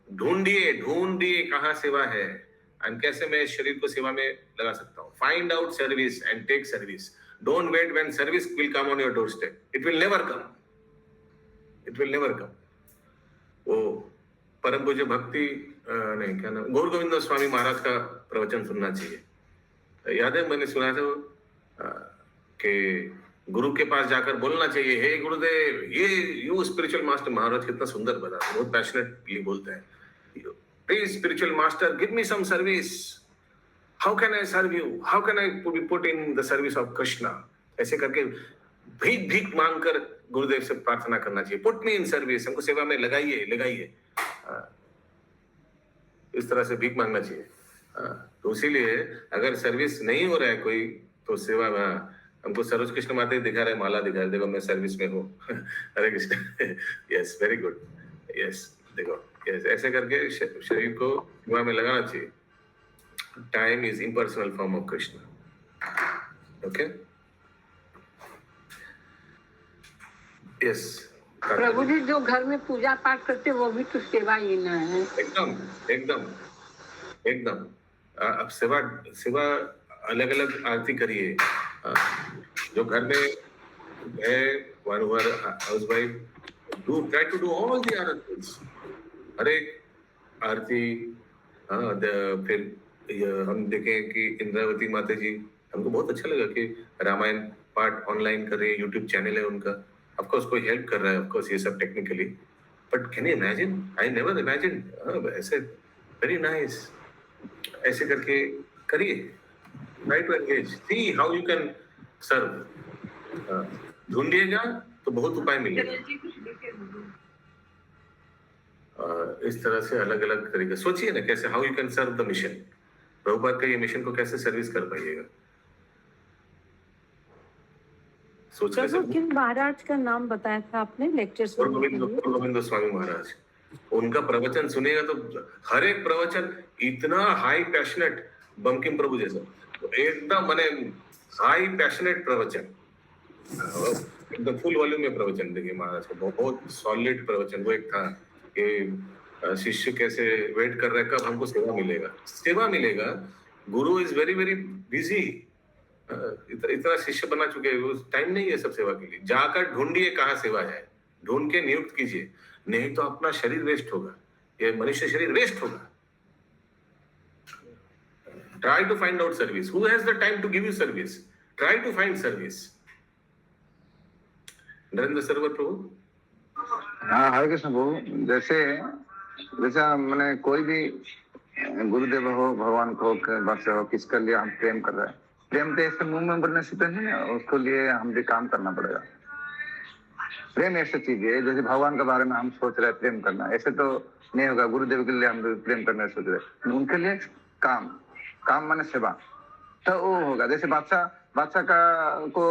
ढूंढिए कहाँ सेवा है एंड कैसे मैं इस शरीर को सेवा में लगा सकता हूँ। Find out service and take service. Don't wait when service will come on your doorstep. It will never come. It will never come. वो परम पूज्य भक्ति नहीं क्या नाम, गौर गोविंद स्वामी महाराज का प्रवचन सुनना चाहिए। याद है मैंने सुना था कि गुरु के पास जाकर बोलना चाहिए, हे गुरुदेव, ये यू स्पिरिचुअल मास्टर। महाराज कितना सुंदर बता, बहुत पैशनेटली बोलते हैं, please spiritual master give me some service, how can I serve you, how can I be put in the service of Krishna. ऐसे करके भीख मांगकर गुरुदेव से प्रार्थना करना चाहिए, पुट मी इन सर्विस, हमको सेवा में लगाइए। इस तरह से भीख मांगना चाहिए। तो इसीलिए अगर सर्विस नहीं हो रहा है कोई, तो सेवा में हमको सरोज कृष्ण माता दिखा रहे, माला दिखा रहे, देखो मैं सर्विस में हूँ। Hare Krishna. Yes, very good. Yes, देखो, यस, ऐसे करके शरीर को सेवा में लगाना चाहिए। Time is impersonal form of Krishna. Okay, yes. प्रभु जी, जो घर में पूजा पाठ करते वो भी तो सेवा ही ना है। एकदम। अब सेवा अलग अलग आरती करिए। जो घर में है, one who housewife, try to do all the आरतीज। हर एक आरती। फिर हम देखें कि इंद्रावती माता जी, हमको बहुत अच्छा लगा कि रामायण पाठ ऑनलाइन कर रही है, यूट्यूब चैनल है उनका। Of course कोई हेल्प कर रहा है, of course ये सब technically, but can you imagine? I never imagine. ऐसे वेरी नाइस। ऐसे करके करिए, try to engage, see how you can serve. ढूंढिएगा तो बहुत उपाय मिलेगा। इस तरह से अलग अलग तरीके सोचिए ना, कैसे how you can serve the mission. Prabhupada का ये मिशन को कैसे सर्विस कर पाइएगा, किन महाराज का नाम बताया था आपने लेक्चर सुनने के लिए? गोविंद स्वामी महाराज। उनका प्रवचन सुनेगा तो हर एक प्रवचन इतना हाई पैशनेट, बंकिम प्रभु जैसा एकदम माने हाई पैशनेट प्रवचन, एकदम फुल वॉल्यूम में प्रवचन देंगे महाराज का। बहुत सॉलिड प्रवचन। वो एक था कि शिष्य कैसे वेट कर रहे कब हमको सेवा मिलेगा। गुरु इज वेरी वेरी बिजी। इतना शिष्य बना चुके हैं, टाइम नहीं है सब सेवा के लिए। जाकर ढूंढिए कहाँ सेवा है, ढूंढ के नियुक्त कीजिए, नहीं तो अपना शरीर वेस्ट होगा, ये मनुष्य शरीर वेस्ट होगा। Try to find out service. Who has the time to give you service? Try to find service. Narendra Sarwar प्रभु। हाँ, हरे कृष्ण प्रभु। जैसे मैंने कोई भी गुरुदेव हो, भगवान को बस हो, किसके लिए हम प्रेम कर रहे हैं, प्रेम तो ऐसे मुंह में बोलने से तो नहीं है, उसके लिए हम भी काम करना पड़ेगा। प्रेम ऐसी चीज है, जैसे भगवान के बारे में हम सोच रहे हैं प्रेम करना, ऐसे तो नहीं होगा। गुरुदेव के लिए हम प्रेम करने सोच रहे, उनके लिए काम माने सेवा, तो वो होगा। जैसे बादशाह का को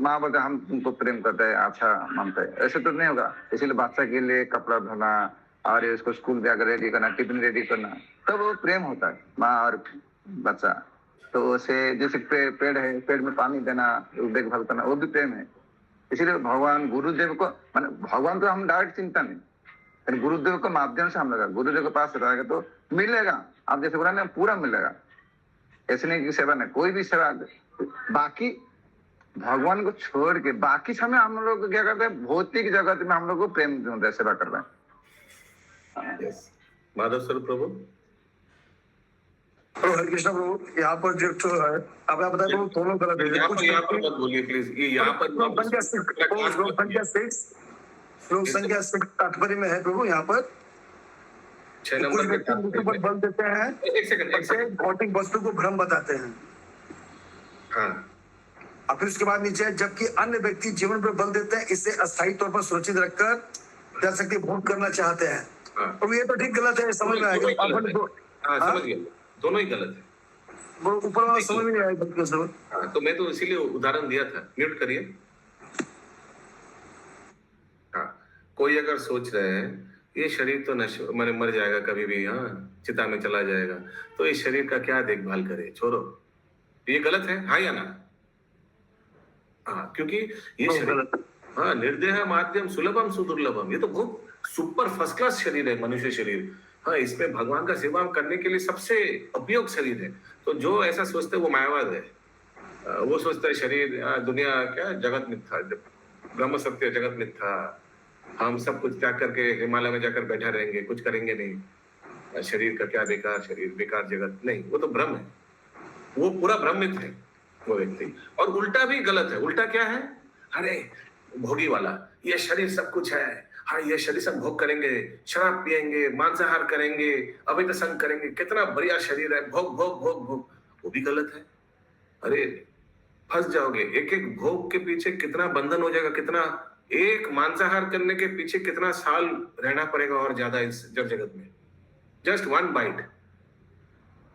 माँ बोलते हम तुमको प्रेम करते हैं, अच्छा मानते हैं, ऐसे तो नहीं होगा। इसीलिए बादशाह के लिए कपड़ा धोना और उसको स्कूल जाकर रेडी करना, टिफिन रेडी करना, तो वो प्रेम होता है माँ और बच्चा। तो उसे जैसे पेड़ है, पेड़ में पानी देना, देखभाल करना, वो भी प्रेम है। इसीलिए भगवान गुरुदेव को, माने भगवान तो हम डायरेक्ट चिंता नहीं, लेकिन गुरुदेव के माध्यम से हम लगा, गुरुदेव के पास रहेगा तो मिलेगा। आप जैसे बोला ना, पूरा मिलेगा। ऐसे नहीं कि सेवा नहीं, कोई भी सेवा, बाकी भगवान को छोड़ के बाकी समय हम लोग क्या करते हैं, भौतिक जगत में हम लोग को प्रेम ढूंढते हैं, सेवा कर रहे हैं। माधव स्वरूप प्रभु। हरे कृष्ण प्रभु। यहाँ पर जो है, अब आप बताए प्रभु, दोनों गलत है। यहाँ पर मत बोलिए प्लीज। ये यहाँ पर श्लोक संख्या 6 तात्पर्य में है प्रभु। यहाँ पर 6 नंबर के बल देते हैं, एक सेकंड भौतिक वस्तु को भ्रम बताते हैं। हाँ, और फिर उसके बाद नीचे है, जबकि अन्य व्यक्ति जीवन पर बल देते हैं, इसे अस्थायी तौर पर सुरक्षित रखकर जल शक्ति भोग करना चाहते हैं। हाँ। और ये तो ठीक गलत है, समझ में आएगा। हाँ, समझ गया, दोनों ही गलत है। वो ऊपर वाला समझ में नहीं आएगा समझ। हाँ, तो मैं तो इसीलिए उदाहरण दिया था। म्यूट करिए। हाँ, कोई अगर सोच रहे हैं ये शरीर तो मैंने मर जाएगा कभी भी, हाँ चिता में चला जाएगा, तो इस शरीर का क्या देखभाल करे, छोड़ो, ये गलत है। हाँ या ना? हाँ, क्योंकि ये शरीर, हाँ, निर्देह माध्यम सुलभम सुदुर्लभम, ये तो बहुत सुपर फर्स्ट क्लास शरीर है मनुष्य शरीर। हाँ, इसमें भगवान का सेवा करने के लिए सबसे उपयोग शरीर है। तो जो ऐसा सोचते है वो मायावाद है। वो सोचता है शरीर, दुनिया क्या, जगत मिथ्या, ब्रह्म सत्य जगत मिथ्या, हम सब कुछ त्याग करके हिमालय में जाकर बैठा रहेंगे, कुछ करेंगे नहीं, शरीर का क्या बेकार शरीर, बेकार जगत। नहीं, वो तो भ्रम है, वो पूरा भ्रमित है वो व्यक्ति। और उल्टा भी गलत है। उल्टा क्या है? अरे भोगी वाला, ये शरीर सब कुछ है, हाँ ये शरीर सब भोग करेंगे, शराब पिएंगे, मांसाहार करेंगे, अवैध संग करेंगे, कितना बढ़िया शरीर है, भोग भोग भोग भोग। वो भी गलत है। अरे फंस जाओगे, एक एक भोग के पीछे कितना बंधन हो जाएगा, कितना, एक मांसाहार करने के पीछे कितना साल रहना पड़ेगा और ज्यादा इस जगत में, जस्ट वन बाइट,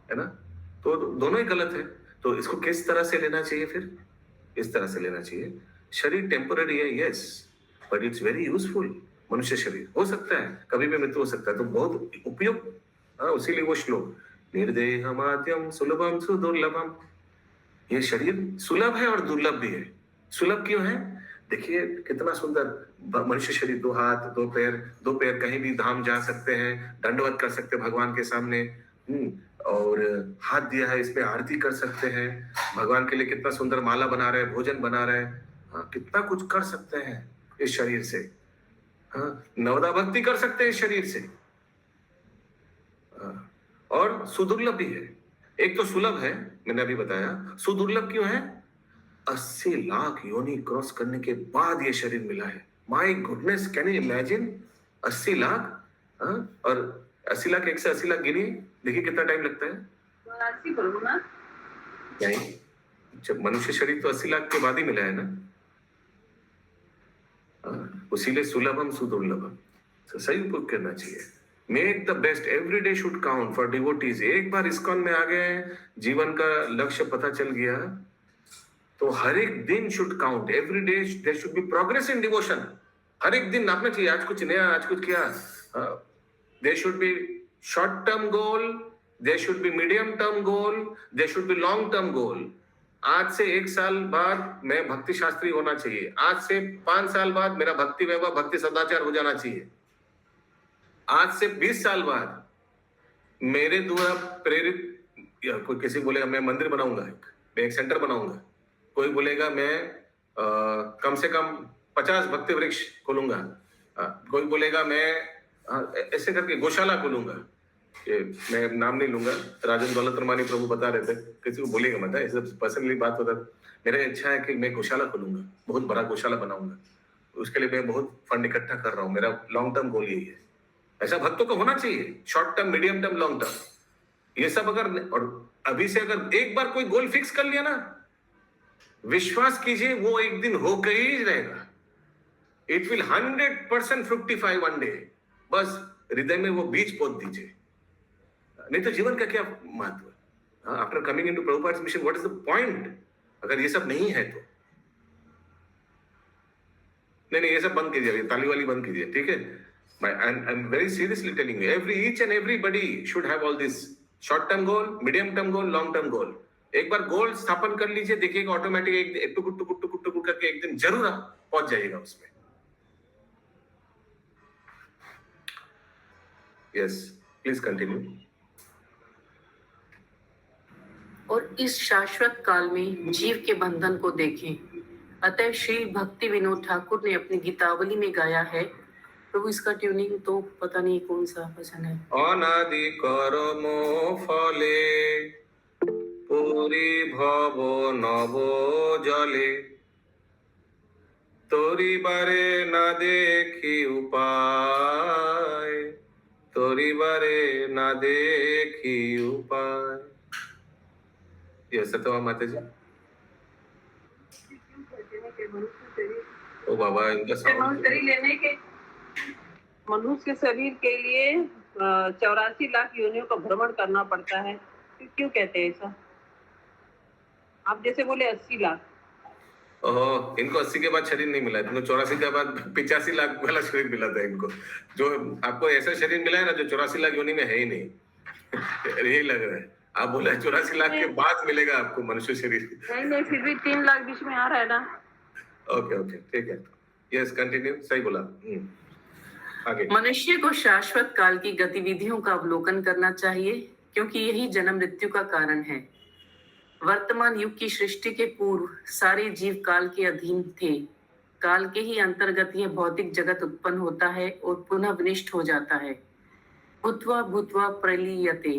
है ना? तो दोनों ही गलत है। तो इसको किस तरह से लेना चाहिए? फिर इस तरह से लेना चाहिए, शरीर टेम्पररी है, yes, but it's very useful. मनुष्य शरीर हो सकता है, कभी भी मृत्यु हो सकता है, तो बहुत उपयुक्त। उसीलिए वो श्लोक, निर्देह माध्यम सुलभम सुदुर्लभम, ये शरीर सुलभ है और दुर्लभ भी है। सुलभ क्यों है? देखिए कितना सुंदर मनुष्य शरीर, 2 हाथ 2 पैर, कहीं भी धाम जा सकते हैं, दंडवत कर सकते हैं भगवान के सामने, और हाथ दिया है, इसमें आरती कर सकते हैं भगवान के लिए, कितना सुंदर माला बना रहे हैं, भोजन बना रहे हैं, हाँ, कितना कुछ कर सकते हैं इस शरीर से। हाँ, नवदा भक्ति कर सकते हैं इस शरीर से। हाँ, और सुदुर्लभ भी है। एक तो सुलभ है, मैंने अभी बताया, सुदुर्लभ क्यों है? 80 लाख योनि क्रॉस करने के बाद ये शरीर मिला है। My goodness, can you imagine? 80 lakh, और 80 लाख 180 लाख गिनिए, देखिए कितना टाइम लगता है। 84 करोड़ ना? नहीं, जब मनुष्य शरीर तो 80 लाख के बाद ही मिला है ना। उसीलिए सुलभम सुदुर्लभम, तो सही उपयोग करना चाहिए। Make the best, every day should count for devotees. एक बार इस्कॉन में आ गए, जीवन का लक्ष्य पता चल गया, तो हर एक दिन should count, every day there should be progress in devotion. हर एक दिन नापना चाहिए, आज कुछ नया, आज कुछ किया। There should be short term goal, there should be medium term goal, there should be long term goal. आज से 1 साल बाद मैं भक्ति शास्त्री होना चाहिए, आज से 5 साल बाद मेरा भक्ति वैभव, भक्ति सदाचार हो जाना चाहिए, आज से 20 साल बाद मेरे द्वारा प्रेरित, या कोई किसी बोलेगा मैं मंदिर बनाऊंगा, मैं एक सेंटर बनाऊंगा, कोई बोलेगा मैं कम से कम 50 भक्ति वृक्ष खोलूंगा, कोई बोलेगा मैं ऐसे करके गौशाला खोलूंगा। ये मैं नाम नहीं लूंगा, राजन दौलत रमानी प्रभु बता रहे थे, किसी को बोलेगा मत, ऐसे पर्सनली बात होता है। मेरा इच्छा है कि मैं गौशाला खोलूंगा, बहुत बड़ा गौशाला बनाऊंगा, उसके लिए मैं बहुत फंड इकट्ठा कर रहा हूँ, मेरा लॉन्ग टर्म गोल यही है। ऐसा भक्तों को होना चाहिए, short term, medium term, long term, ये सब। अगर और अभी से अगर एक बार कोई गोल फिक्स कर लिया ना, विश्वास कीजिए वो एक दिन होकर ही रहेगा। It will 100% fructify one day. बस हृदय में वो बीज पोत दीजिए, नहीं तो जीवन का क्या महत्व? After coming into Prabhupada's mission, what is the point अगर ये सब नहीं है तो? नहीं, ये सब बंद कीजिए, ये ताली वाली बंद कीजिए, ठीक है? I'm very seriously telling you, each and everybody should have all this short term goal, medium term goal, long term goal. एक बार गोल स्थापन कर लीजिए, देखिएगा ऑटोमेटिक एक टुकुट टुकुट टुकुट टुकुट करके एक दिन जरूर आप पहुंच जाइएगा उसमें। Yes, please continue. और इस शाश्वत काल में जीव के बंधन को देखें। अतः श्री भक्ति विनोद ठाकुर ने अपनी गीतावली में गाया है, प्रभु इसका ट्यूनिंग तो पता नहीं कौन सा भजन है। अनादि कर्म फले पुरी भव नव जले, तोरी बारे न देखी उपाय, तोरी बारे न देखी उपाय। ये सत्यवा माता जी। बाबा, इनका साउंड मनुष्य लेने के मनुष्य शरीर के लिए 84 लाख योनियों का भ्रमण करना पड़ता है। क्यों कहते हैं ऐसा? आप जैसे बोले 80 लाख। ओहो, इनको 80 के बाद शरीर नहीं मिला है, तुमको 84 के बाद 85 लाख वाला शरीर मिला था इनको। जो आपको ऐसा शरीर मिला है ना जो 84 लाख योनि में है ही नहीं। यही लग रहा है, आप बोले 84 लाख के बाद मिलेगा आपको मनुष्य शरीर। नहीं, फिर भी 3 लाख बीच में आ रहा है ना। ओके, ठीक है। यस, कंटिन्यू, सही बोला। आगे। मनुष्य को शाश्वत काल की गतिविधियों का अवलोकन करना चाहिए, क्योंकि यही जन्म मृत्यु का कारण है। वर्तमान युग की सृष्टि के पूर्व सारे जीव काल के अधीन थे। काल के ही अंतर्गत यह भौतिक जगत उत्पन्न होता है और पुनः विनिष्ट हो जाता है। भूत्वा भूत्वा प्रलीयते।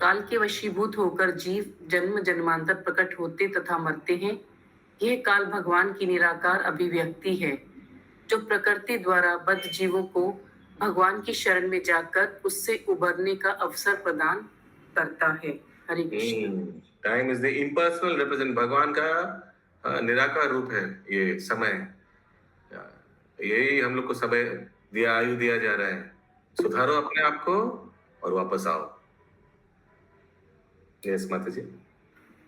काल के वशीभूत होकर जीव जन्म जन्मांतर प्रकट होते तथा मरते हैं। यह काल भगवान की निराकार अभिव्यक्ति है, जो प्रकृति द्वारा बद्ध जीवों को भगवान की शरण में जाकर उससे उबरने का अवसर प्रदान करता है। Hare Krishna. Time is the impersonal represent, भगवान का निराकार रूप है ये समय। यही हम लोग को समय दिया, आयु दिया जा रहा है। सुधारो अपने आप को और वापस आओ। यस माता जी।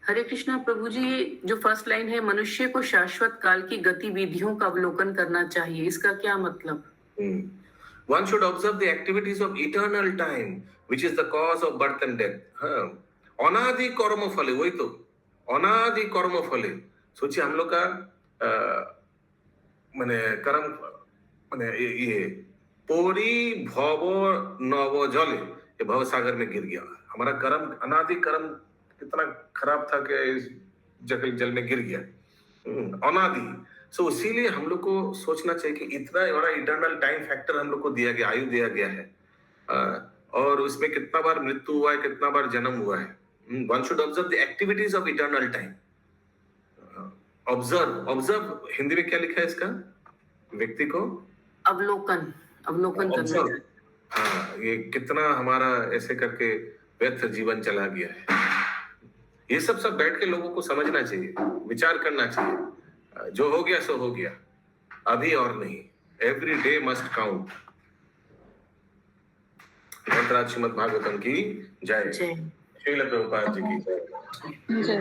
हरे कृष्णा प्रभु जी, जो फर्स्ट लाइन है, मनुष्य को शाश्वत काल की गतिविधियों का अवलोकन करना चाहिए, इसका क्या मतलब? One should observe the activities of eternal time, which is the cause of birth and death. हाँ, अनादि कर्म फले, वही तो अनादि कर्म फले। सोचिए हम लोग का माने कर्म माने ये पोरी भव नव जले, ये भव सागर में गिर गया। हमारा कर्म, अनादि कर्म कितना खराब था कि इस जल में गिर गया। अनादि। सो इसीलिए हम लोग को सोचना चाहिए कि इतना बड़ा इटर्नल टाइम फैक्टर हम लोग को दिया गया, आयु दिया गया है, और उसमें कितना बार मृत्यु हुआ है, कितना बार जन्म हुआ है। One should observe the activities of eternal time. Observe Hindi में क्या लिखा है इसका? व्यक्ति को अवलोकन करना। हाँ, ये कितना हमारा ऐसे करके व्यर्थ जीवन चला गया है। ये सब बैठ के लोगों को समझना चाहिए, विचार करना चाहिए। जो हो गया सो हो गया, अभी और नहीं। Every day must count. ग्रंथराज श्रीमद् भागवतम की जय। श्रील प्रभुपाद जी की जय।